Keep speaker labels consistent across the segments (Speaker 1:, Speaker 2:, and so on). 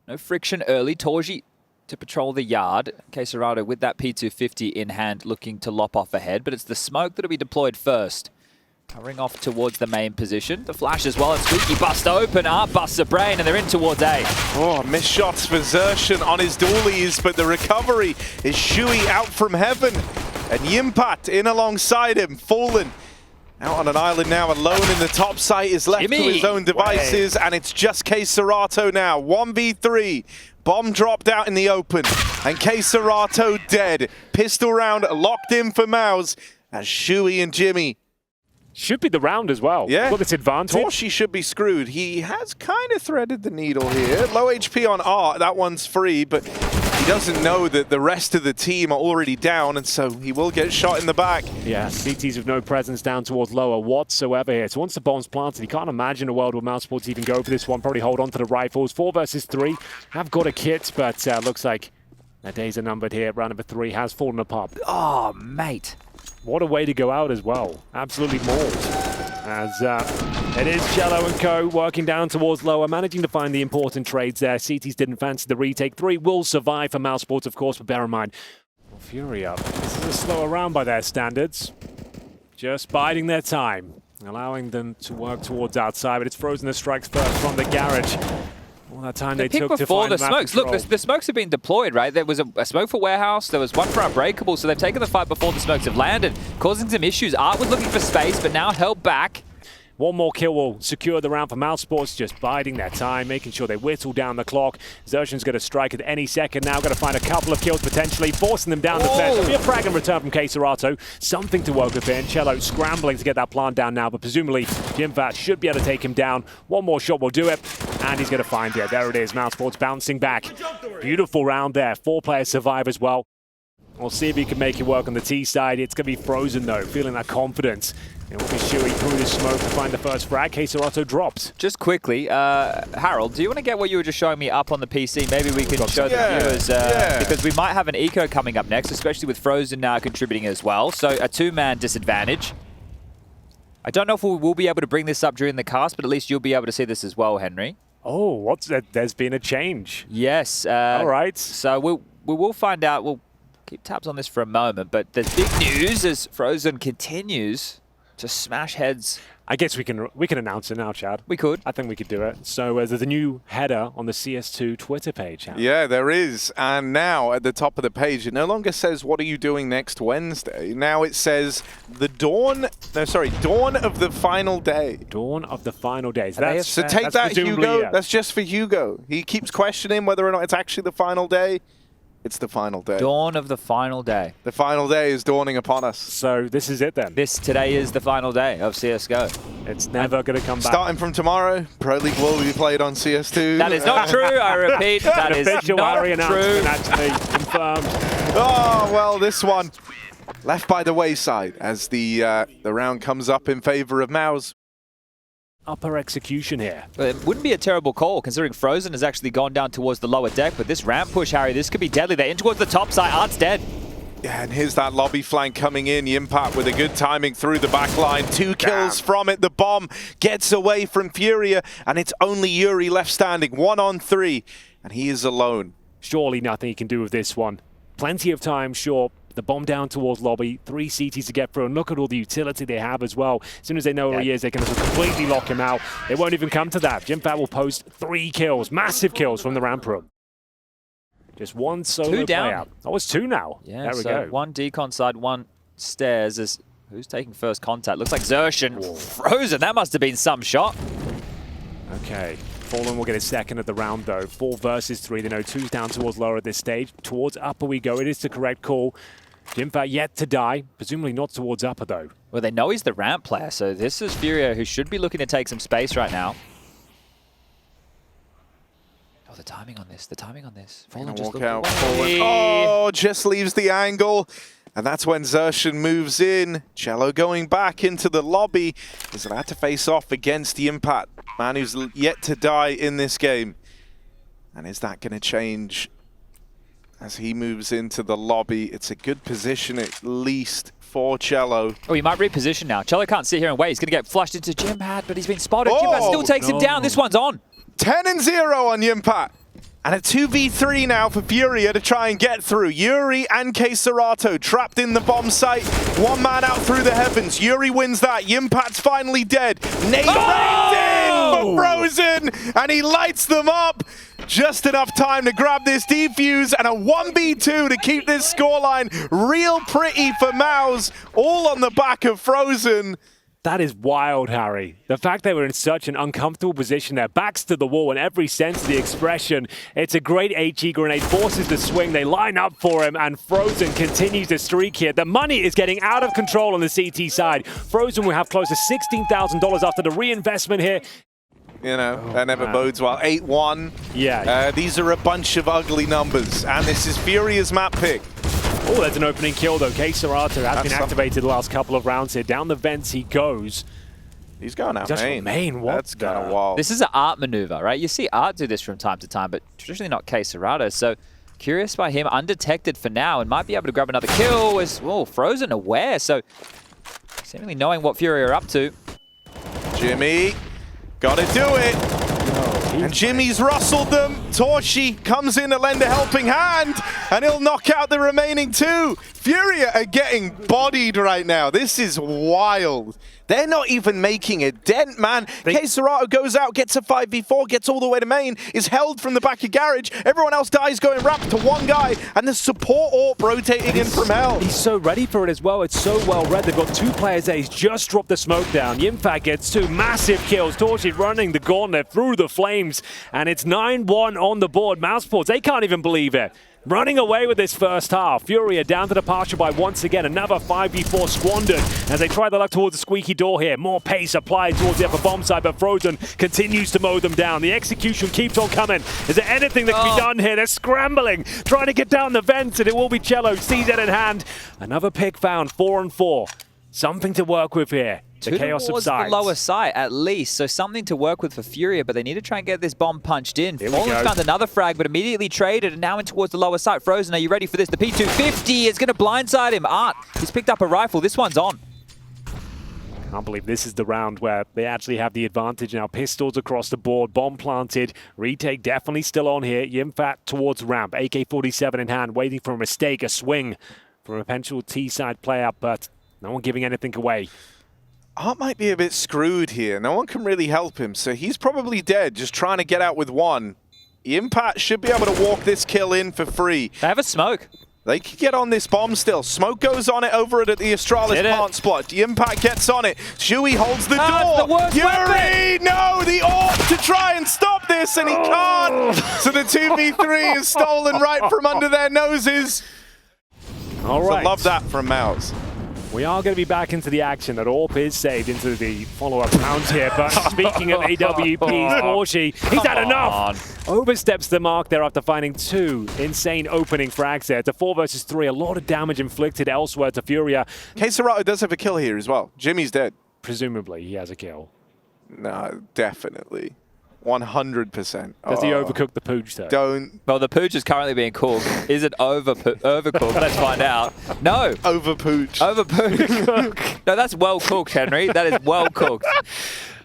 Speaker 1: No friction early. Torji to patrol the yard. Queserato with that P250 in hand looking to lop off ahead, but it's the smoke that'll be deployed first. Covering off towards the main position. The flash as well, and Squeaky bust open. Art busts a brain, and they're in towards A.
Speaker 2: Oh, missed shots for Zershan on his dualies, but the recovery is Shui out from heaven. And Yimpat in alongside him, fallen. Out on an island now, alone in the top site, is left to his own devices, and it's just Queserato now. 1v3. Bomb dropped out in the open, and Queserato dead. Pistol round locked in for MOUZ, as Shui and Jimmy.
Speaker 3: Should be the round as well.
Speaker 2: Yeah.
Speaker 3: Got this advantage.
Speaker 2: Torshi should be screwed. He has kind of threaded the needle here. Low HP on Art, that one's free, but he doesn't know that the rest of the team are already down, and so he will get shot in the back.
Speaker 3: Yeah, CTs with no presence down towards lower whatsoever here. So once the bomb's planted, you can't imagine a world where MOUZ Sports even go for this one. Probably hold on to the rifles. 4 versus 3. Have got a kit, but looks like their days are numbered here. Round number 3 has fallen apart.
Speaker 1: Oh, mate.
Speaker 3: What a way to go out as well. Absolutely mauled. As it is Cello and co working down towards lower, managing to find the important trades there. CTs didn't fancy the retake. 3 will survive for MOUZ Sports, of course, but bear in mind, Furia, this is a slower round by their standards. Just biding their time, allowing them to work towards outside, but it's Frozen that strikes first from the garage. All that time they took to find
Speaker 1: the smokes. Look, the smokes have been deployed, right? There was a smoke for warehouse. There was one for unbreakable. So they've taken the fight before the smokes have landed, causing some issues. Art was looking for space, but now held back.
Speaker 3: One more kill will secure the round for MOUZ Sports, just biding their time, making sure they whittle down the clock. Zershan's going to strike at any second now, going to find a couple of kills potentially, forcing them down the fence. There'll be a frag and return from Queserato. Something to work with in. Cello scrambling to get that plant down now, but presumably Jimfat should be able to take him down. One more shot will do it, and he's going to find it. There it is, MOUZ Sports bouncing back. Beautiful round there. 4 players survive as well. We'll see if he can make it work on the T side. It's going to be Frozen though, feeling that confidence. It will be Shui through the smoke to find the first frag. Queserato drops.
Speaker 1: Just quickly, Harold, do you want to get what you were just showing me up on the PC? Maybe we can show the viewers, because we might have an eco coming up next, especially with Frozen now contributing as well. So a 2-man disadvantage. I don't know if we will be able to bring this up during the cast, but at least you'll be able to see this as well, Henry.
Speaker 3: Oh, what's that? There's been a change.
Speaker 1: Yes.
Speaker 3: All right.
Speaker 1: So we will find out. We'll keep tabs on this for a moment, but there's big news as Frozen continues to smash heads.
Speaker 3: I guess we can announce it now, Chad.
Speaker 1: We could.
Speaker 3: I think we could do it. So there's a new header on the CS2 Twitter page. Chad.
Speaker 2: Yeah, there is. And now at the top of the page, it no longer says, what are you doing next Wednesday? Now it says dawn of the final day.
Speaker 3: Dawn of the final days.
Speaker 2: So take that, Hugo. Yeah. That's just for Hugo. He keeps questioning whether or not it's actually the final day. It's the final day.
Speaker 1: Dawn of the final day.
Speaker 2: The final day is dawning upon us.
Speaker 3: So this is it then.
Speaker 1: Today is the final day of CSGO.
Speaker 3: It's never going to come back.
Speaker 2: Starting from tomorrow, Pro League will be played on CS2.
Speaker 1: That is not true. I repeat, that is not true.
Speaker 3: Actually confirmed.
Speaker 2: Oh, well, this one left by the wayside as the round comes up in favor of MOUZ.
Speaker 3: Upper execution here.
Speaker 1: Well, it wouldn't be a terrible call considering Frozen has actually gone down towards the lower deck, but this ramp push, Harry, this could be deadly. They're in towards the top side. Art's dead.
Speaker 2: Yeah, and here's that lobby flank coming in. Yimpat with a good timing through the back line. 2 kills from it. The bomb gets away from Furia, and it's only Yuri left standing. 1 on 3, and he is alone.
Speaker 3: Surely nothing he can do with this one. Plenty of time, sure. The bomb down towards lobby, 3 CTs to get through, and look at all the utility they have as well. As soon as they know where he is, they can just completely lock him out. They won't even come to that. Jimfat will post 3 kills, massive kills from the ramp room. Just 1 solo playout. Oh, it's 2 now.
Speaker 1: Yeah,
Speaker 3: there we go.
Speaker 1: 1 decon side, 1 stairs. As who's taking first contact? Looks like Zershan. Frozen, that must have been some shot.
Speaker 3: Okay. Fallen will get his second of the round though. 4 versus 3. They know 2's down towards lower at this stage. Towards upper we go. It is the correct call. Jimfat yet to die. Presumably not towards upper though.
Speaker 1: Well, they know he's the ramp player, so this is Furia who should be looking to take some space right now. Oh, the timing on this. The timing on this.
Speaker 2: Fallen just walk out forward. Oh, just leaves the angle. And that's when Zershan moves in. Cello going back into the lobby. Is allowed to face off against the Impact. Man who's yet to die in this game. And is that going to change as he moves into the lobby? It's a good position at least for Cello.
Speaker 1: Oh, he might reposition now. Cello can't sit here and wait. He's going to get flushed into Jimpat, but he's been spotted. Jimpat still takes him down. This one's on.
Speaker 2: 10-0 on Yimpat. And a 2v3 now for Furia to try and get through. Yuri and K-Serato trapped in the bomb site. One man out through the heavens. Yuri wins that. Yimpat's finally dead. Nade rains in for Frozen, and he lights them up. Just enough time to grab this defuse, and a 1v2 to keep this scoreline real pretty for MOUZ, all on the back of Frozen.
Speaker 3: That is wild, Harry. The fact they were in such an uncomfortable position, their backs to the wall in every sense of the expression. It's a great HE grenade, forces the swing, they line up for him, and Frozen continues to streak here. The money is getting out of control on the CT side. Frozen will have close to $16,000 after the reinvestment here.
Speaker 2: You know, that never bodes well. 8-1.
Speaker 3: Yeah.
Speaker 2: These are a bunch of ugly numbers, and this is Furia's map pick.
Speaker 3: Oh, there's an opening kill, though. K-Serato has been activated the last couple of rounds here. Down the vents he goes.
Speaker 2: He's going out
Speaker 3: Just
Speaker 2: main.
Speaker 3: main. What?
Speaker 2: That's kind of wild.
Speaker 1: This is an art maneuver, right? You see art do this from time to time, but traditionally not K-Serato. So curious by him, undetected for now, and might be able to grab another kill. Is Frozen aware, so seemingly knowing what Furia are up to.
Speaker 2: Jimmy, gotta do it. And Jimmy's rustled them. Torshi comes in to lend a helping hand, and he'll knock out the remaining two. Furia are getting bodied right now. This is wild. They're not even making a dent, man. K-Serato goes out, gets a 5v4, gets all the way to main, is held from the back of garage. Everyone else dies going ramp to one guy, and the support AWP rotating in from hell.
Speaker 3: He's so ready for it as well. It's so well read. They've got two players there. He's just dropped the smoke down. Yimfat gets two massive kills. Torchi running the gauntlet through the flames, and it's 9-1 on the board. MOUZ Sports, they can't even believe it. Running away with this first half. Furia down to the partial by once again. Another 5v4 squandered as they try their luck towards the squeaky door here. More pace applied towards the upper bomb side, but Frozen continues to mow them down. The execution keeps on coming. Is there anything that can be done here? They're scrambling, trying to get down the vents, and it will be Cello. CZ in hand. Another pick found, 4-4. Something to work with here. The chaos subsides.
Speaker 1: The lower side, at least. So something to work with for Furia, but they need to try and get this bomb punched in. Fallen found another frag, but immediately traded, and now in towards the lower side. Frozen, are you ready for this? The P250 is going to blindside him. Art, he's picked up a rifle. This one's on.
Speaker 3: Can't believe this is the round where they actually have the advantage now. Pistols across the board, bomb planted. Retake definitely still on here. Yimfat towards ramp. AK-47 in hand, waiting for a mistake, a swing from a potential T-side player, but no one giving anything away.
Speaker 2: Art might be a bit screwed here. No one can really help him, so he's probably dead, just trying to get out with one. Impact should be able to walk this kill in for free.
Speaker 1: They have a smoke.
Speaker 2: They could get on this bomb still. Smoke goes on it over it at the Astralis plant spot. The Impact gets on it. Shuey holds the door. Yuri! No, the AWP to try and stop this, and he can't. So the 2v3 is stolen right from under their noses.
Speaker 3: All right.
Speaker 2: So love that from MOUZ.
Speaker 3: We are going to be back into the action. That AWP is saved into the follow-up round here. But speaking of AWPs, Torchi, he's had enough. Oversteps the mark there after finding two insane opening frags there. It's a 4 versus 3. A lot of damage inflicted elsewhere to Furia.
Speaker 2: K-Serato does have a kill here as well. Jimmy's dead.
Speaker 3: Presumably, he has a kill.
Speaker 2: No, definitely. 100%.
Speaker 3: Does he overcook the pooch, though?
Speaker 2: Don't.
Speaker 1: Well, the pooch is currently being cooked. Is it overcooked? Let's find out. No.
Speaker 2: Overpooch.
Speaker 1: Overcooked. No, that's well cooked, Henry. That is well cooked.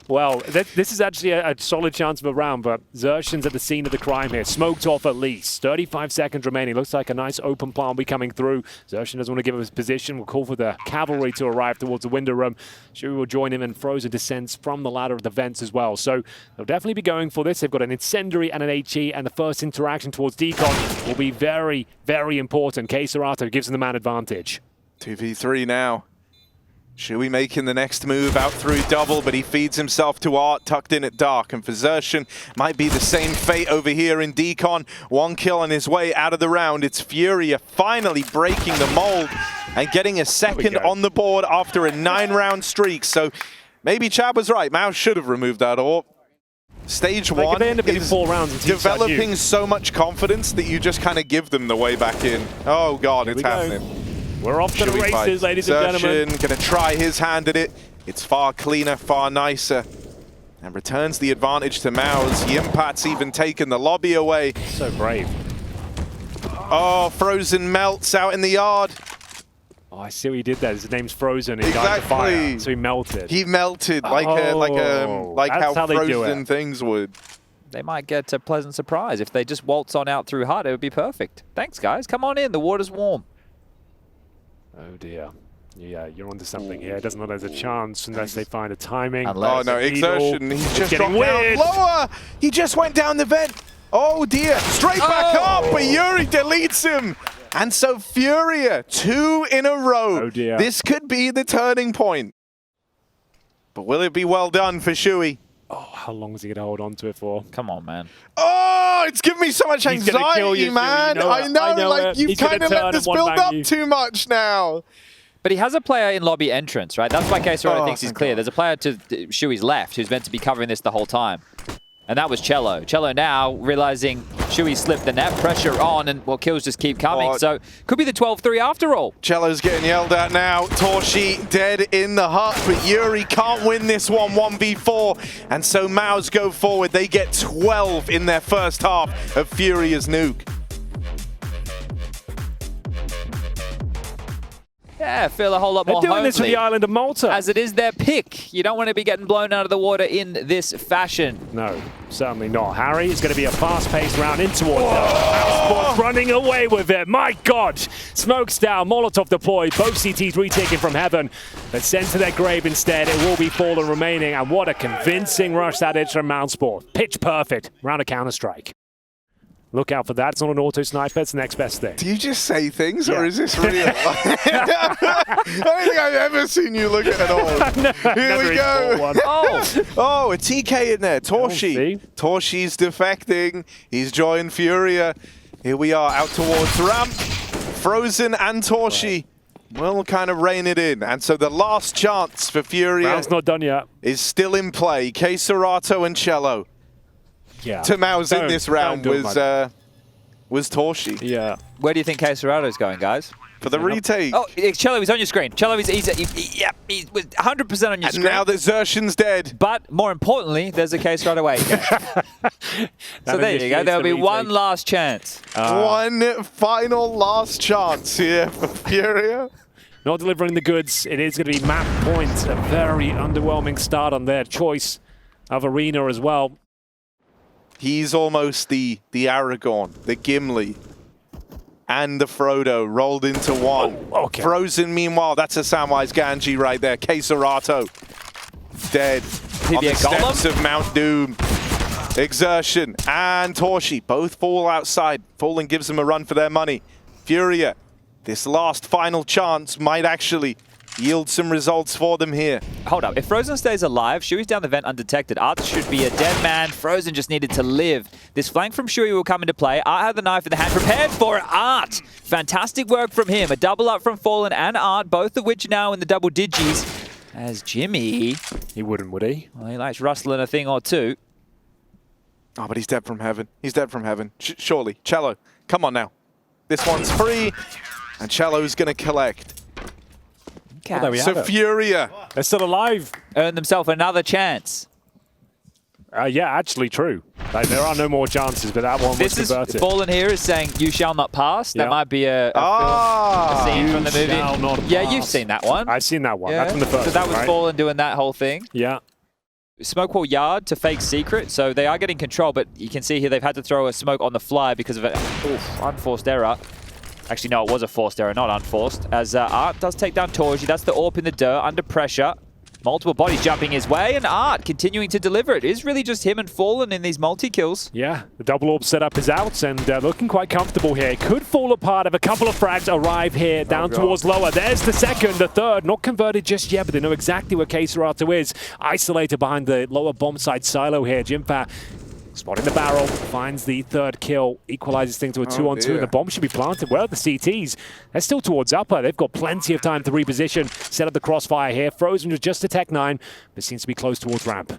Speaker 3: Well, this is actually a solid chance of a round, but Xerxion's at the scene of the crime here. Smoked off at least. 35 seconds remaining. Looks like a nice open plan will be coming through. Xerxion doesn't want to give up his position. We'll call for the cavalry to arrive towards the window room. Shuey will join him, and Frozen descends from the ladder of the vents as well. So they'll definitely be going for this. They've got an incendiary and an HE, and the first interaction towards Decon will be very, very important. K-Serato gives them the man advantage.
Speaker 2: 2v3 now. Shuey making the next move out through double, but he feeds himself to Art, tucked in at dark. And for Xerxion, might be the same fate over here in Decon. One kill on his way out of the round. It's Furia finally breaking the mold and getting a second on the board after a 9-round streak. So maybe Chad was right. MOUZ should have removed that AWP. Stage one is
Speaker 3: 4 rounds
Speaker 2: developing so much confidence that you just kind of give them the way back in. Oh, God, it's happening.
Speaker 3: We're off to the races, ladies and gentlemen.
Speaker 2: Xerxion gonna try his hand at it. It's far cleaner, far nicer. And returns the advantage to MOUZ. Yimpat's even taken the lobby away.
Speaker 3: So brave.
Speaker 2: Oh, Frozen melts out in the yard.
Speaker 3: Oh, I see what he did there. His name's Frozen. He died to fire, so he melted.
Speaker 2: He melted like how Frozen things would.
Speaker 1: they might get a pleasant surprise. If they just waltz on out through hut, it would be perfect. Thanks, guys. Come on in. The water's warm.
Speaker 3: Oh, dear. Yeah, you're onto something here. Doesn't look like there's a chance unless they find a timing.
Speaker 2: Oh, no, exertion. He's just
Speaker 3: getting
Speaker 2: dropped down
Speaker 3: weird.
Speaker 2: lower. He just went down the vent. Oh, dear. Straight back up, but Yuri deletes him. And so Furia, 2 in a row.
Speaker 3: Oh, dear.
Speaker 2: This could be the turning point. But will it be well done for Shui?
Speaker 3: Oh, how long is he going to hold on to it for?
Speaker 1: Come on, man.
Speaker 2: Oh, it's giving me so much
Speaker 3: He's gonna kill
Speaker 2: anxiety,
Speaker 3: you,
Speaker 2: man.
Speaker 3: you know
Speaker 2: I know, like,
Speaker 3: it.
Speaker 2: you've
Speaker 3: He's gonna
Speaker 2: kind of
Speaker 3: turn
Speaker 2: let this
Speaker 3: and
Speaker 2: build
Speaker 3: one-man
Speaker 2: up
Speaker 3: you.
Speaker 2: too much now.
Speaker 1: But he has a player in lobby entrance, right? That's why K-Serato thinks he's
Speaker 2: thank
Speaker 1: clear.
Speaker 2: God.
Speaker 1: There's a player to Shui's left who's meant to be covering this the whole time. And that was Cello. Cello now realizing Shui slipped the net, pressure on, and well, kills just keep coming.
Speaker 2: Oh.
Speaker 1: So could be the 12-3 after all.
Speaker 2: Cello's getting yelled at now. Torshi dead in the hut, but Yuri can't win this one 1v4. And so MOUZ go forward. They get 12 in their first half of Furia's Nuke.
Speaker 1: Yeah, feel a whole lot
Speaker 3: They're
Speaker 1: more
Speaker 3: doing this for
Speaker 1: homely,
Speaker 3: the island of Malta.
Speaker 1: as it is their pick. You don't want to be getting blown out of the water in this fashion.
Speaker 3: No, certainly not. Harry, it's going to be a fast-paced round in towards Sports running away with it. My God! Smokes down, Molotov deployed, both CTs retaken from heaven, but sent to their grave instead. It will be Fallen remaining, and what a convincing rush that is from MouZ. Pitch perfect, round of Counter-Strike. Look out for that. It's not an auto sniper. It's the next best thing.
Speaker 2: Do you just say things, or is this real? I don't think I've ever seen you look at it all. Here we go. Oh, a TK in there. Torshi. Torshi's defecting. He's joined Furia. Here we are out towards ramp. Frozen and Torshi will kind of rein it in. And so the last chance for Furia
Speaker 3: Round's not done yet.
Speaker 2: is still in play. K-Serato and Cello.
Speaker 3: Yeah.
Speaker 2: To MOUZ in this round was Torshi.
Speaker 3: Yeah.
Speaker 1: Where do you think K-Serato's going, guys?
Speaker 2: For the retake.
Speaker 1: Oh, Cello, he's on your screen. Cello, he's 100% on your
Speaker 2: And
Speaker 1: screen.
Speaker 2: now that Xertion's dead.
Speaker 1: But more importantly, there's a K-Serato away. So there you go. There'll be one last chance.
Speaker 2: One final last chance here for Furia.
Speaker 3: Not delivering the goods. It is going to be map points. A very underwhelming start on their choice of arena as well.
Speaker 2: He's almost the Aragorn, the Gimli, and the Frodo rolled into one.
Speaker 3: Oh, okay.
Speaker 2: Frozen, meanwhile, that's a Samwise Gamgee right there. K-Serato, dead on the steps of Mount Doom. Exertion and Torshi both fall outside. Fallen gives them a run for their money. Furia, this last final chance might actually yield some results for them here.
Speaker 1: Hold up. If Frozen stays alive, Shui's down the vent undetected. Art should be a dead man. Frozen just needed to live. This flank from Shui will come into play. Art had the knife in the hand, prepared for it. Art! Fantastic work from him. A double up from Fallen and Art, both of which now in the double digis. As Jimmy...
Speaker 3: He wouldn't, would he?
Speaker 1: Well, he likes rustling a thing or two.
Speaker 2: Oh, but he's dead from heaven. He's dead from heaven. Surely. Cello, come on now. This one's free, and Cello's going to collect.
Speaker 3: Well, there we
Speaker 2: So
Speaker 3: have it.
Speaker 2: Furia.
Speaker 3: They're still alive.
Speaker 1: Earned themselves another chance.
Speaker 3: Yeah, actually true. Like, there are no more chances, but that one was converted.
Speaker 1: Fallen here is saying, "You shall not pass." That
Speaker 3: Yeah.
Speaker 1: might be a scene from the movie.
Speaker 3: Shall not
Speaker 1: Yeah,
Speaker 3: pass.
Speaker 1: you've seen that one.
Speaker 3: I've seen that one.
Speaker 1: Yeah.
Speaker 3: That's from the first
Speaker 1: So that
Speaker 3: one,
Speaker 1: was
Speaker 3: right?
Speaker 1: Fallen doing that whole thing.
Speaker 3: Yeah.
Speaker 1: Smoke wall yard to fake secret, so they are getting control, but you can see here they've had to throw a smoke on the fly because of an unforced error. Actually, no, it was a forced error, not unforced. As Art does take down Torji. That's the AWP in the dirt, under pressure. Multiple bodies jumping his way, and Art continuing to deliver. It is really just him and Fallen in these multi-kills.
Speaker 3: Yeah, the double AWP setup is out, and looking quite comfortable here. It could fall apart if a couple of frags arrive here down towards lower. There's the second, the third, not converted just yet, but they know exactly where K-Serato is. Isolated behind the lower bomb side silo here. Jimpa spotting the barrel, finds the third kill, equalizes things to a 2-on-2, and the bomb should be planted. Where are the CTs? They're still towards upper. They've got plenty of time to reposition, set up the crossfire here. Frozen with just a tech 9, but seems to be close towards ramp.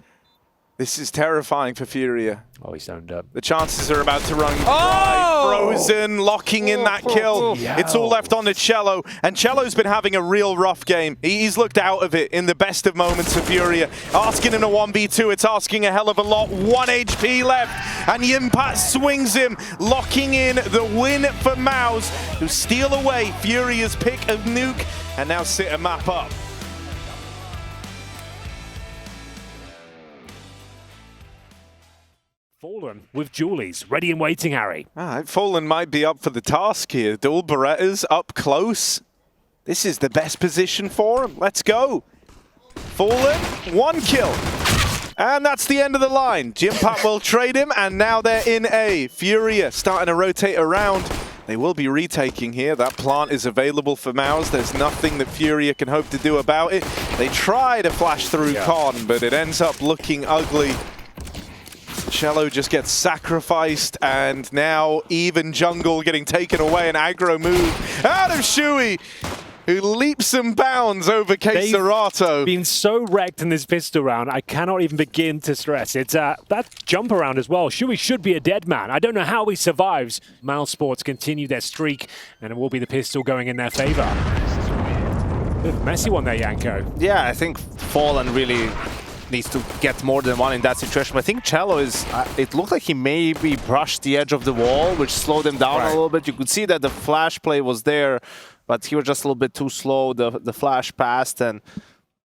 Speaker 2: This is terrifying for Furia.
Speaker 3: Oh, he's owned up.
Speaker 2: The chances are about to run dry. Frozen, locking in that kill. It's all left on to Cello, and Cello's been having a real rough game. He's looked out of it in the best of moments for Furia. Asking in a 1v2, it's asking a hell of a lot. 1 HP left, and Yimpat swings him, locking in the win for MOUZ, who steal away Furia's pick of Nuke, and now sit a map up.
Speaker 3: Fallen Fallen with Julies ready and waiting, Harry.
Speaker 2: All right, Fallen might be up for the task here. Dual Berettas up close. This is the best position for him. Let's go. Fallen, 1 kill. And that's the end of the line. Jimpat will trade him, and now they're in A. Furia starting to rotate around. They will be retaking here. That plant is available for MOUZ. There's nothing that Furia can hope to do about it. They try to flash through Con, but it ends up looking ugly. Cello just gets sacrificed, and now even jungle getting taken away. An aggro move out of Shui, who leaps and bounds over Queserato.
Speaker 3: Been so wrecked in this pistol round, I cannot even begin to stress. It's that jump around as well. Shui should be a dead man. I don't know how he survives. MOUZ Sports continue their streak, and it will be the pistol going in their favor. Bit of a messy one there, Yanko.
Speaker 4: Yeah, I think Fallen really needs to get more than one in that situation. But I think Cello is, it looked like he maybe brushed the edge of the wall, which slowed him down a little bit. You could see that the flash play was there, but he was just a little bit too slow. The flash passed, and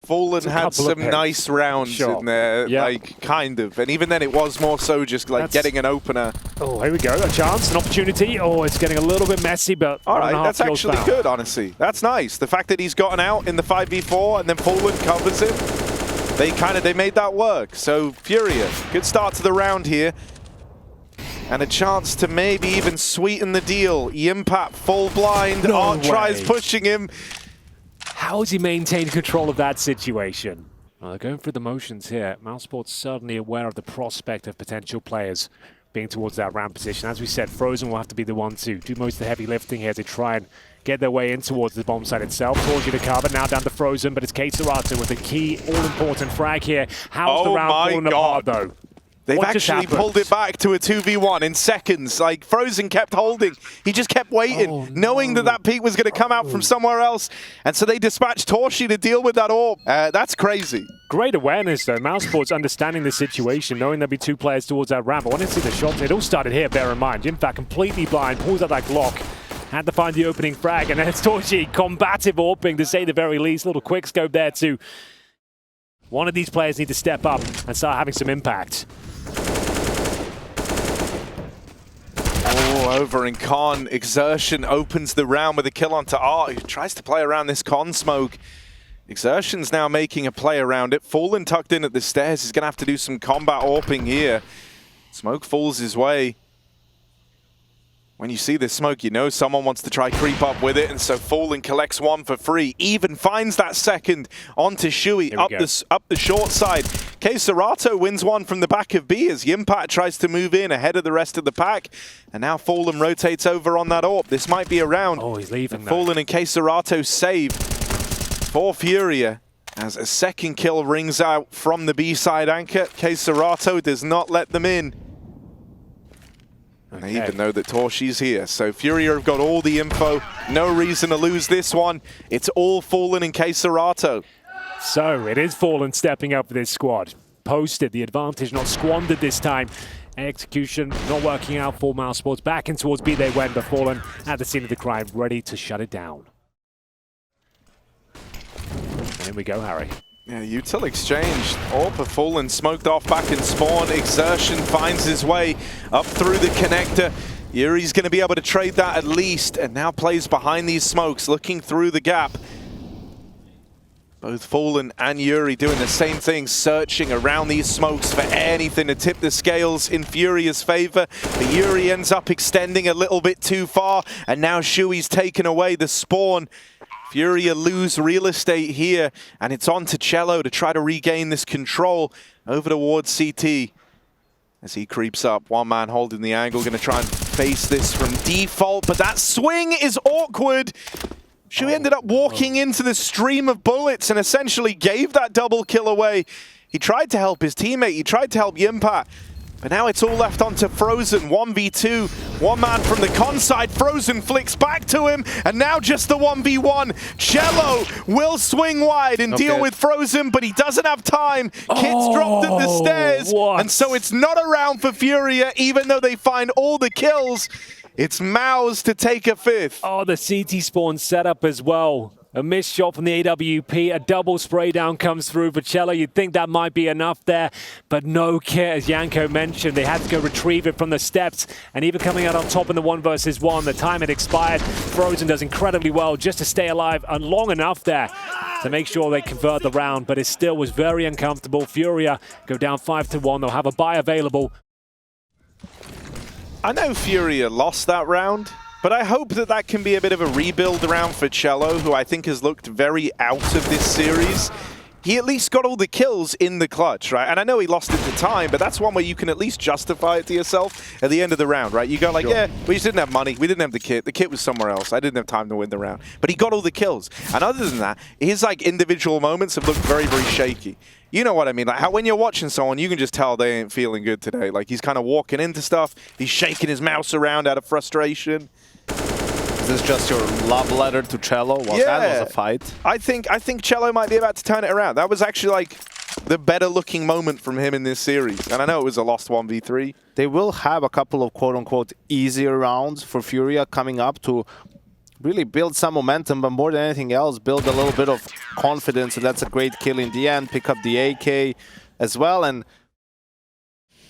Speaker 2: Fallen had some nice rounds in there, like, kind of. And even then, it was more so just like getting an opener.
Speaker 3: Oh, here we go. A chance, an opportunity. Oh, it's getting a little bit messy, but
Speaker 2: all right, that's actually good, honestly. That's nice. The fact that he's gotten out in the 5v4 and then Fallen covers him, they made that work. So Furia, good start to the round here. And a chance to maybe even sweeten the deal. Yimpat full blind. Art tries pushing him.
Speaker 3: How has he maintained control of that situation? Well, they're going through the motions here. MOUZ Sports certainly aware of the prospect of potential players being towards that ramp position. As we said, Frozen will have to be the one to do most of the heavy lifting here to try and get their way in towards the bomb site itself. Torji to cover, now down to Frozen, but it's Queserato with the key all-important frag here. How's the round falling apart, though?
Speaker 2: They've actually pulled it back to a 2v1 in seconds. Like, Frozen kept holding. He just kept waiting, knowing that that peak was going to come out from somewhere else. And so they dispatched Torshi to deal with that orb. That's crazy.
Speaker 3: Great awareness, though. MOUZ Sports understanding the situation, knowing there'll be 2 players towards that ramp. I want to see the shots. It all started here, bear in mind. In fact, completely blind, pulls out that Glock. Had to find the opening frag, and then it's Torshi, combative orbing, to say the very least. Little quick scope there, too. One of these players need to step up and start having some impact.
Speaker 2: Oh, over in Con, Exertion opens the round with a kill onto Art, who tries to play around this Con smoke. Exertion's now making a play around it. Fallen tucked in at the stairs. He's going to have to do some combat AWPing here. Smoke falls his way. When you see this smoke, you know someone wants to try creep up with it, and so Fallen collects 1 for free. Even finds that second onto Shui up the short side. Queserato wins 1 from the back of B as Yimpat tries to move in ahead of the rest of the pack. And now Fallen rotates over on that AWP. This might be a round.
Speaker 3: Oh, he's leaving.
Speaker 2: Fallen and Queserato save for Furia as a second kill rings out from the B side anchor. Queserato does not let them in. And they even know that Torshi's here. So Furia have got all the info. No reason to lose this one. It's all Fallen and Queserato.
Speaker 3: So it is Fallen stepping up for this squad. Posted, the advantage not squandered this time. Execution not working out for MOUZ Sports. Back in towards B they went, but Fallen at the scene of the crime, ready to shut it down. And here we go, Harry.
Speaker 2: Yeah, util exchange. AWP of Fallen smoked off back in spawn. Exertion finds his way up through the connector. Yuri's going to be able to trade that at least, and now plays behind these smokes, looking through the gap. Both Fallen and Yuri doing the same thing, searching around these smokes for anything to tip the scales in Furia's favor. But Yuri ends up extending a little bit too far, and now Shui's taken away the spawn. Furia lose real estate here, and it's on to Cello to try to regain this control over towards CT. As he creeps up, one man holding the angle, going to try and face this from default, but that swing is awkward. Shui ended up walking into the stream of bullets and essentially gave that double kill away. He tried to help his teammate, he tried to help Yimpat, but now it's all left onto Frozen. 1v2, one man from the con side. Frozen flicks back to him, and now just the 1v1. Cello will swing wide and deal with Frozen, but he doesn't have time. Kit's dropped at the stairs, and so it's not a round for Furia, even though they find all the kills. It's MOUZ to take a 5th.
Speaker 3: Oh, the CT spawn setup as well. A missed shot from the AWP, a double spray down comes through for Cello. You'd think that might be enough there, but no care, as Yanko mentioned. They had to go retrieve it from the steps, and even coming out on top in the 1 versus 1, the time had expired. Frozen does incredibly well just to stay alive and long enough there to make sure they convert the round, but it still was very uncomfortable. Furia go down 5-1. They'll have a buy available.
Speaker 2: I know Furia lost that round, but I hope that that can be a bit of a rebuild round for Cello, who I think has looked very out of this series. He at least got all the kills in the clutch, right? And I know he lost it to time, but that's one where you can at least justify it to yourself at the end of the round, right? You go like, sure, yeah, we just didn't have money. We didn't have the kit. The kit was somewhere else. I didn't have time to win the round. But he got all the kills. And other than that, his like individual moments have looked very, very shaky. You know what I mean? Like how when you're watching someone, you can just tell they ain't feeling good today. Like he's kind of walking into stuff. He's shaking his mouse around out of frustration.
Speaker 4: Is this just your love letter to Cello? Well, yeah, that was a fight.
Speaker 2: I think Cello might be about to turn it around. That was actually like the better looking moment from him in this series. And I know it was a lost 1v3.
Speaker 4: They will have a couple of quote-unquote easier rounds for Furia coming up to really build some momentum, but more than anything else, build a little bit of confidence. And that's a great kill in the end. Pick up the AK as well. And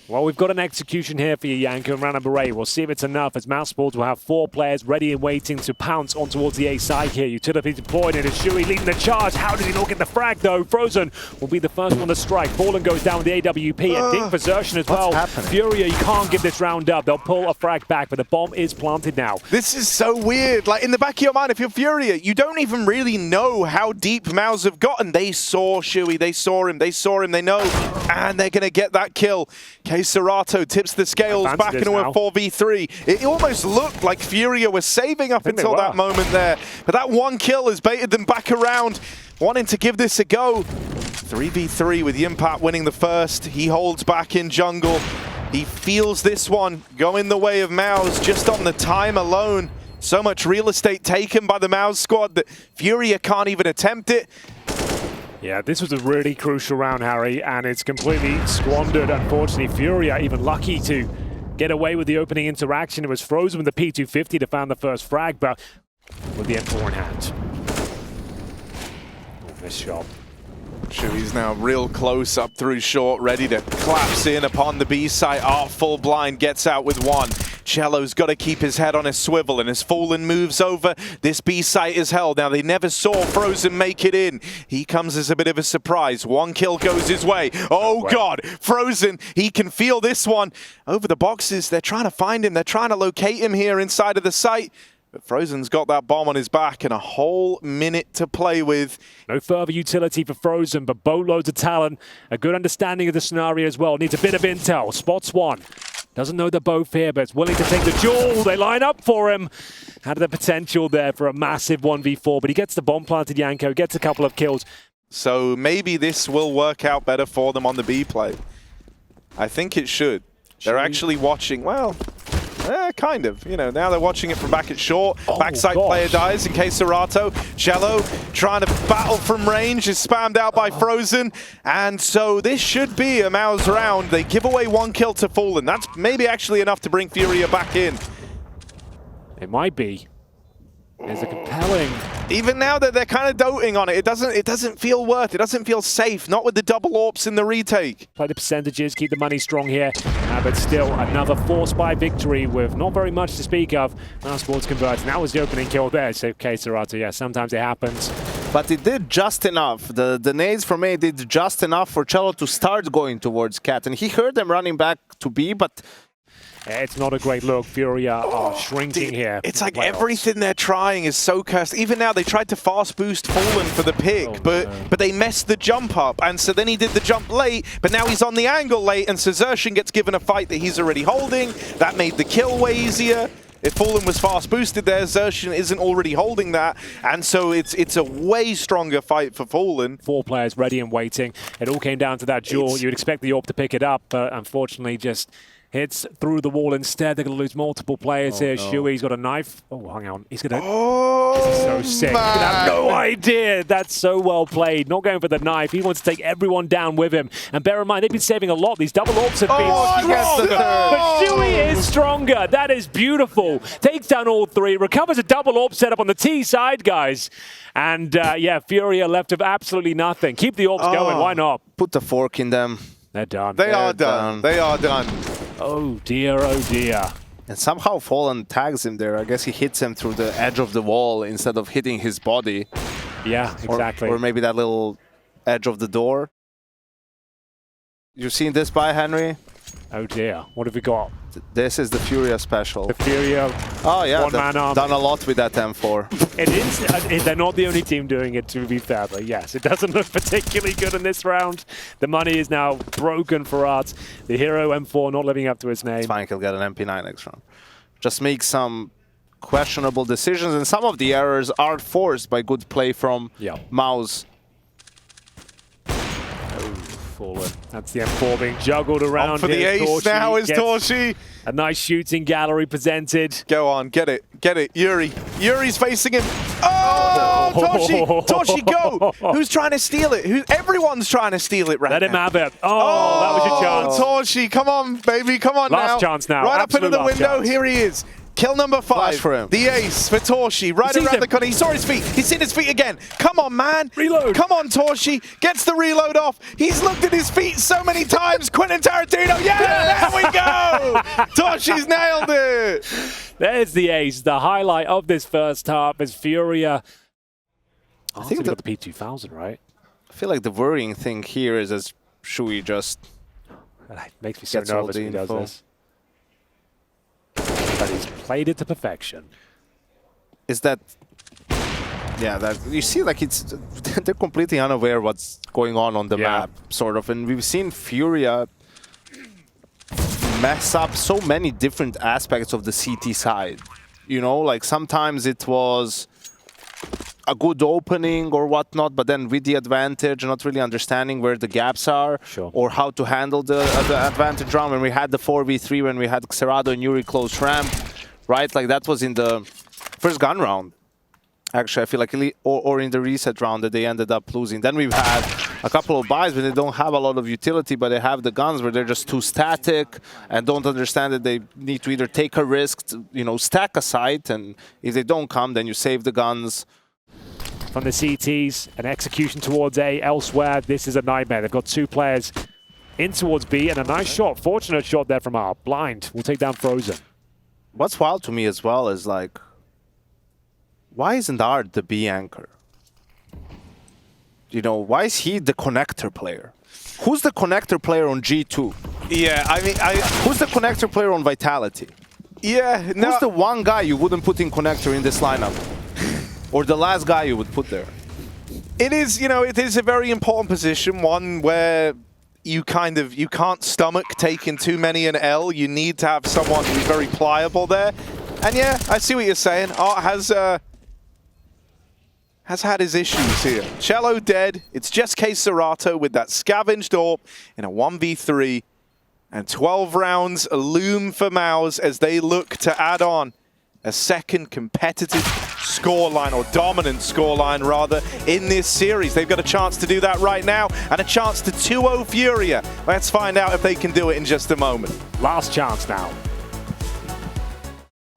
Speaker 3: well, we've got an execution here for you, Yanko, in round number 8. We'll see if it's enough, as MOUZ Sports will have 4 players ready and waiting to pounce on towards the A side here. Utility deployed, and it's Shui leading the charge. How did he not get the frag, though? Frozen will be the first one to strike. Fallen goes down with the AWP, and Dink Desertion as well.
Speaker 4: Happening?
Speaker 3: Furia, you can't give this round up. They'll pull a frag back, but the bomb is planted now.
Speaker 2: This is so weird. Like, in the back of your mind, if you're Furia, you don't even really know how deep MOUZ have gotten. They saw Shui, they saw him, they know, and they're going to get that kill. Serato tips the scales back into a 4v3. It almost looked like Furia was saving up until that moment there. But that one kill has baited them back around, wanting to give this a go. 3v3 with Yimpat winning the first. He holds back in jungle. He feels this one going the way of MOUZ just on the time alone. So much real estate taken by the MOUZ squad that Furia can't even attempt it.
Speaker 3: Yeah, this was a really crucial round, Harry, and it's completely squandered. Unfortunately, Furia even lucky to get away with the opening interaction. It was Frozen with the P250 to find the first frag, but with the M4 in hand. Oh, this shot.
Speaker 2: Shui's now real close up through short, ready to collapse in upon the B site. Full blind gets out with one. Cello's got to keep his head on a swivel, and as Fallen moves over, this B site is held. Now, they never saw Frozen make it in. He comes as a bit of a surprise. One kill goes his way. Oh, God. Frozen, he can feel this one. Over the boxes, they're trying to find him. They're trying to locate him here inside of the site. But Frozen's got that bomb on his back and a whole minute to play with.
Speaker 3: No further utility for Frozen, but boatloads of talent. A good understanding of the scenario as well. Needs a bit of intel. Spots one. Doesn't know they're both here, but it's willing to take the duel. They line up for him. Had the potential there for a massive 1v4, but he gets the bomb planted, Yanko, gets a couple of kills.
Speaker 2: So maybe this will work out better for them on the B play. I think it should. They're actually watching, well, kind of. You know, now they're watching it from back at short. Backside player dies in case Serato. Cello trying to battle from range is spammed out by Frozen. And so this should be a MOUZ round. They give away one kill to Fallen. That's maybe actually enough to bring Furia back in.
Speaker 3: It might be. There's a compelling...
Speaker 2: Even now that they're kind of doting on it, it doesn't feel worth it. It doesn't feel safe. Not with the double AWPs in the retake.
Speaker 3: Play the percentages, keep the money strong here. But still, another forced by victory with not very much to speak of. MOUZ Sports converts. And that was the opening kill there. So, okay, Serato, yeah, sometimes it happens.
Speaker 4: But it did just enough. The nades from A did just enough for Cello to start going towards Cat. And he heard them running back to B, but...
Speaker 3: It's not a great look. Furia are shrinking here.
Speaker 2: It's like everything they're trying is so cursed. Even now, they tried to fast boost Fallen for the pick, but they messed the jump up. And so then he did the jump late, but now he's on the angle late, and Serzertian gets given a fight that he's already holding. That made the kill way easier. If Fallen was fast boosted there, Serzertian isn't already holding that, and so it's a way stronger fight for Fallen.
Speaker 3: 4 players ready and waiting. It all came down to that duel. You'd expect the AWP to pick it up, but unfortunately just... hits through the wall instead. They're going to lose multiple players here.
Speaker 4: no.
Speaker 3: Shui's got a knife. Oh, hang on. He's going to...
Speaker 2: Oh,
Speaker 3: This is so sick. You have no idea. That's so well played. Not going for the knife. He wants to take everyone down with him. And bear in mind, they've been saving a lot. These double orbs have been strong. But Shui is stronger. That is beautiful. Takes down all three. Recovers a double orb setup on the T side, guys. And yeah, Furia left with absolutely nothing. Keep the orbs going. Why not?
Speaker 4: Put the fork in them.
Speaker 3: They're done.
Speaker 2: They are done. They are done.
Speaker 3: Oh dear, oh dear.
Speaker 4: And somehow Fallen tags him there. I guess he hits him through the edge of the wall instead of hitting his body.
Speaker 3: Yeah, exactly.
Speaker 4: Or maybe that little edge of the door. You seen this by Henry?
Speaker 3: Oh dear. What have we got?
Speaker 4: This is the Furia special.
Speaker 3: The Furia.
Speaker 4: Oh yeah,
Speaker 3: one-man army.
Speaker 4: done a lot with that M4.
Speaker 3: It is. They're not the only team doing it, to be fair. But yes, it doesn't look particularly good in this round. The money is now broken for Art. The hero M4 not living up to his name.
Speaker 4: It's fine, he'll get an MP9 next round. Just make some questionable decisions, and some of the errors are forced by good play from MOUZ.
Speaker 3: Fallen. That's the M4 being juggled around.
Speaker 2: On for the ace now is Torshi.
Speaker 3: A nice shooting gallery presented.
Speaker 2: Go on, get it, Yuri. Yuri's facing him. Oh, Torshi, Torshi, go! Who's trying to steal it? Everyone's trying to steal it right now.
Speaker 3: Let him have it. Oh, that was your chance.
Speaker 2: Torshi, come on, baby, come on now.
Speaker 3: Last chance now.
Speaker 2: Right up into the window,
Speaker 3: chance.
Speaker 2: here he is. Kill number 5
Speaker 4: Flash for him.
Speaker 2: The ace for Torshi, right around the corner. He saw his feet. He's seen his feet again. Come on, man.
Speaker 3: Reload.
Speaker 2: Come on, Torshi. Gets the reload off. He's looked at his feet so many times. Quentin Tarantino. Yeah, there we go. Torshi's nailed it.
Speaker 3: There's the ace. The highlight of this first half is Furia. I think they got the P2000, right?
Speaker 4: I feel like the worrying thing here is as Shui just
Speaker 3: It makes me so nervous when he does this. But he's played it to perfection.
Speaker 4: Is that... Yeah, that you see, like it's they're completely unaware what's going on the map, sort of. And we've seen Furia mess up so many different aspects of the CT side. You know, like sometimes it was a good opening or whatnot, but then with the advantage, not really understanding where the gaps are or how to handle the advantage round. When we had the 4v3, when we had Xerado and Yuri close ramp, right? Like that was in the first gun round. Actually, I feel like, or in the reset round that they ended up losing. Then we've had a couple of buys where they don't have a lot of utility, but they have the guns where they're just too static and don't understand that they need to either take a risk, to, you know, stack a site, and if they don't come, then you save the guns.
Speaker 3: From the CTs, an execution towards A. Elsewhere, this is a nightmare. They've got 2 players in towards B, and a nice shot, fortunate shot there from our blind. We'll take down Frozen.
Speaker 4: What's wild to me as well is like, why isn't Art the B anchor? You know, why is he the connector player? Who's the connector player on G2?
Speaker 2: Yeah, I mean,
Speaker 4: who's the connector player on Vitality?
Speaker 2: Yeah, no.
Speaker 4: Who's the one guy you wouldn't put in connector in this lineup? Or the last guy you would put there?
Speaker 2: It is, you know, it is a very important position, one where you can't stomach taking too many an L. You need to have someone who's very pliable there. And yeah, I see what you're saying. Art has had his issues here. Cello dead. It's just Xerato with that scavenged AWP in a 1v3. And 12 rounds loom for MOUZ as they look to add on a second competitive scoreline, or dominant scoreline rather, in this series. They've got a chance to do that right now, and a chance to 2-0 Furia. Let's find out if they can do it in just a moment.
Speaker 3: Last chance now.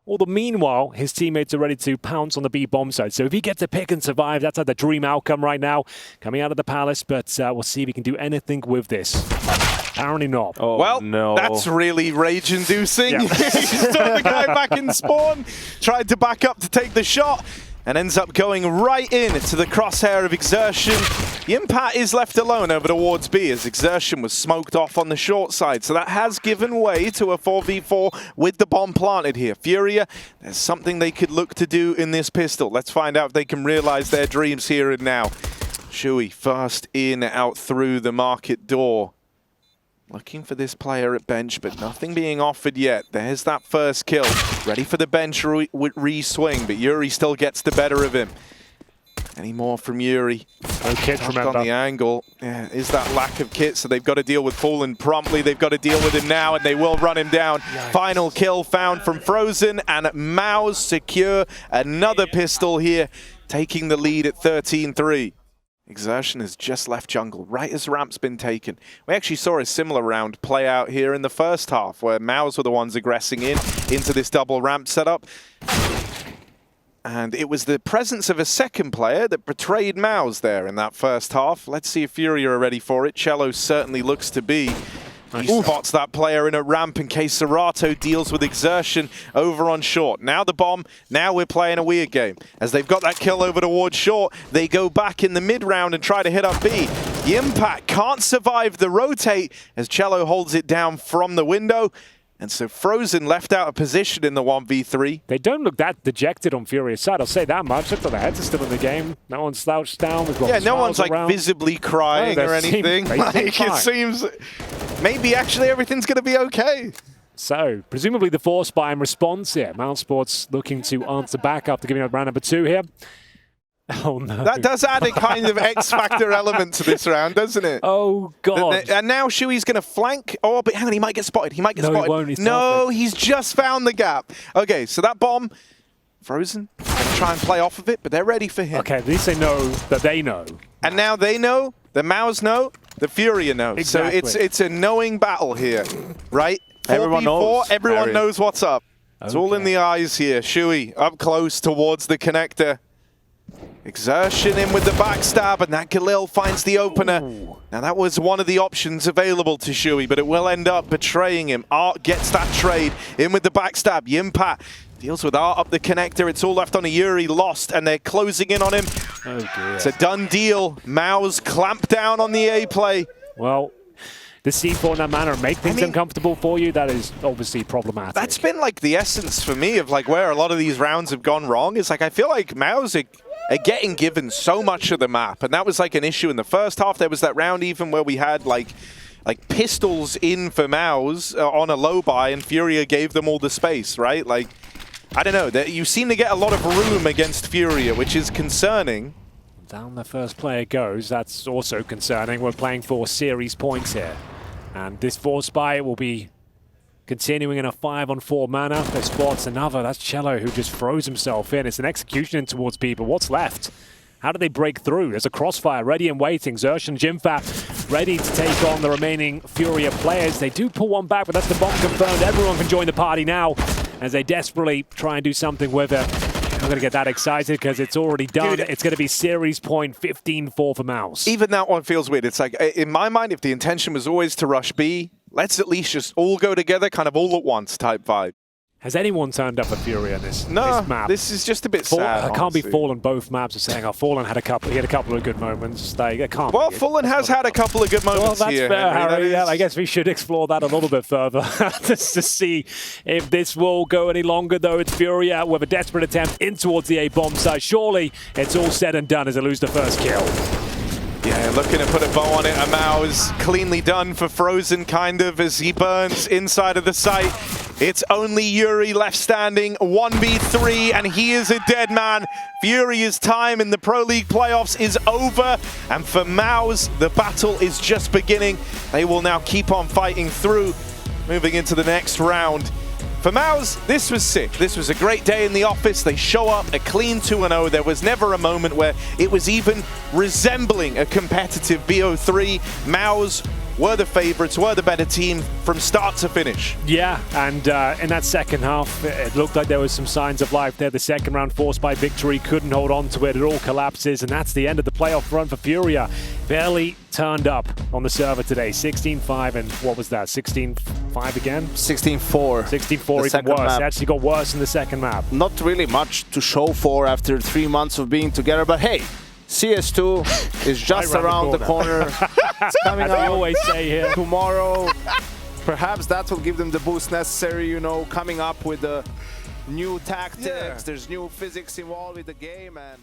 Speaker 3: Although meanwhile, his teammates are ready to pounce on the B bomb side. So if he gets a pick and survive, that's the dream outcome right now. Coming out of the Palace, but we'll see if he can do anything with this. Apparently not.
Speaker 4: Oh,
Speaker 2: well,
Speaker 4: no.
Speaker 2: That's really rage-inducing. He's turned the guy back in spawn, tried to back up to take the shot, and ends up going right into the crosshair of Exertion. Yimpat is left alone over towards B as Exertion was smoked off on the short side. So that has given way to a 4v4 with the bomb planted here. Furia, there's something they could look to do in this pistol. Let's find out if they can realize their dreams here and now. Shui first in, out through the market door. Looking for this player at bench, but nothing being offered yet. There's that first kill. Ready for the bench re-swing, but Yuri still gets the better of him. Any more from Yuri?
Speaker 3: No kits,
Speaker 2: Touched
Speaker 3: remember.
Speaker 2: on the angle. Yeah, is that lack of kit, so they've got to deal with Fallen promptly. They've got to deal with him now, and they will run him down.
Speaker 3: Yikes.
Speaker 2: Final kill found from Frozen, and MOUZ secure another pistol here, taking the lead at 13-3. Exertion has just left jungle, right as ramp's been taken. We actually saw a similar round play out here in the first half, where MOUZ were the ones aggressing into this double ramp setup. And it was the presence of a second player that betrayed MOUZ there in that first half. Let's see if Furia are ready for it. Cello certainly looks to be. He spots that player in a ramp in case Serato deals with Exertion over on short. Now the bomb, now we're playing a weird game. As they've got that kill over towards short, they go back in the mid round and try to hit up B. The impact can't survive the rotate as Cello holds it down from the window. And so Frozen left out of position in the 1v3.
Speaker 3: They don't look that dejected on Furia's side, I'll say that much. Looks like their heads are still in the game. No one's slouched down.
Speaker 2: Yeah, no one's like visibly crying or anything. Like, it seems maybe actually everything's going to be okay.
Speaker 3: So, presumably the force buy in response here. MOUZ Sports looking to answer back after giving up round number 2 here. Oh no.
Speaker 2: That does add a kind of X-Factor element to this round, doesn't it?
Speaker 3: Oh god.
Speaker 2: And now Shui's going to flank. Oh, but hang on, he might get spotted. He might get spotted.
Speaker 3: He won't. He's
Speaker 2: no,
Speaker 3: perfect.
Speaker 2: he's just found the gap. Okay, so that bomb, Frozen, gonna try and play off of it, but they're ready for him.
Speaker 3: Okay, at least they know that they know.
Speaker 2: And now they know, the MOUZ know, the Furia know.
Speaker 3: Exactly.
Speaker 2: So it's a knowing battle here, right?
Speaker 4: Everyone
Speaker 2: 4v4,
Speaker 4: knows.
Speaker 2: everyone knows what's up. It's all in the eyes here. Shui up close towards the connector. Exertion in with the backstab, and that Khalil finds the opener.
Speaker 3: Ooh.
Speaker 2: Now that was one of the options available to Shui, but it will end up betraying him. Art gets that trade in with the backstab. Yimpat deals with Art up the connector. It's all left on a Yuri, lost, and they're closing in on him.
Speaker 3: Oh dear.
Speaker 2: It's a done deal. MOUZ clamp down on the A play.
Speaker 3: Well, the C4 in that manner make things uncomfortable for you. That is obviously problematic.
Speaker 2: That's been like the essence for me of like where a lot of these rounds have gone wrong. Is like I feel like MOUZ are getting given so much of the map, and that was like an issue in the first half. There was that round even where we had like pistols in for MOUZ on a low buy, and Furia gave them all the space, right? Like, I don't know, you seem to get a lot of room against Furia, which is concerning.
Speaker 3: Down the first player goes. That's also concerning. We're playing for series points here, and this force buy will be continuing in a 5-on-4 manner. They spots another. That's Cello, who just froze himself in. It's an execution in towards B, but what's left? How do they break through? There's a crossfire ready and waiting. Xertion, Jimfat ready to take on the remaining Furia players. They do pull one back, but that's the bomb confirmed. Everyone can join the party now as they desperately try and do something with it. I'm not going to get that excited because it's already done. Dude, it's going to be series point 15-4 for MOUZ.
Speaker 2: Even that one feels weird. It's like, in my mind, if the intention was always to rush B, let's at least just all go together, kind of all at once type vibe.
Speaker 3: Has anyone turned up for Furia in this map?
Speaker 2: This is just a bit sad.
Speaker 3: It can't be Fallen. Both maps are saying, oh, Fallen had a couple. He had a couple of good moments. Like, it can't.
Speaker 2: Well, Fallen has had a couple of good moments
Speaker 3: Well,
Speaker 2: here.
Speaker 3: that's fair, Harry. Yeah, I guess we should explore that a little bit further just to see if this will go any longer. Though it's Furia with a desperate attempt in towards the A bomb site. Surely it's all said and done as they lose the first kill.
Speaker 2: Yeah, looking to put a bow on it. A MOUZ cleanly done for Frozen, kind of, as he burns inside of the site. It's only Yuri left standing, 1v3, and he is a dead man. Furia's time in the Pro League playoffs is over, and for MOUZ, the battle is just beginning. They will now keep on fighting through, moving into the next round. For MOUZ, this was sick. This was a great day in the office. They show up a clean 2-0. There was never a moment where it was even resembling a competitive BO3. MOUZ were the favorites, were the better team from start to finish.
Speaker 3: Yeah, and in that second half, it looked like there was some signs of life there. The second round forced by victory, couldn't hold on to it. It all collapses, and that's the end of the playoff run for Furia. Barely turned up on the server today. 16-5, and what was that? 16-5 again?
Speaker 4: 16-4.
Speaker 3: 16-4, even worse.
Speaker 4: Map.
Speaker 3: It actually got worse in the second map.
Speaker 4: Not really much to show for after 3 months of being together, but hey, CS2 is just
Speaker 3: right
Speaker 4: around the corner. It's coming
Speaker 3: As
Speaker 4: out.
Speaker 3: we always say here.
Speaker 4: Tomorrow. Perhaps that will give them the boost necessary, you know, coming up with the new tactics.
Speaker 2: Yeah.
Speaker 4: There's new physics involved with the game, and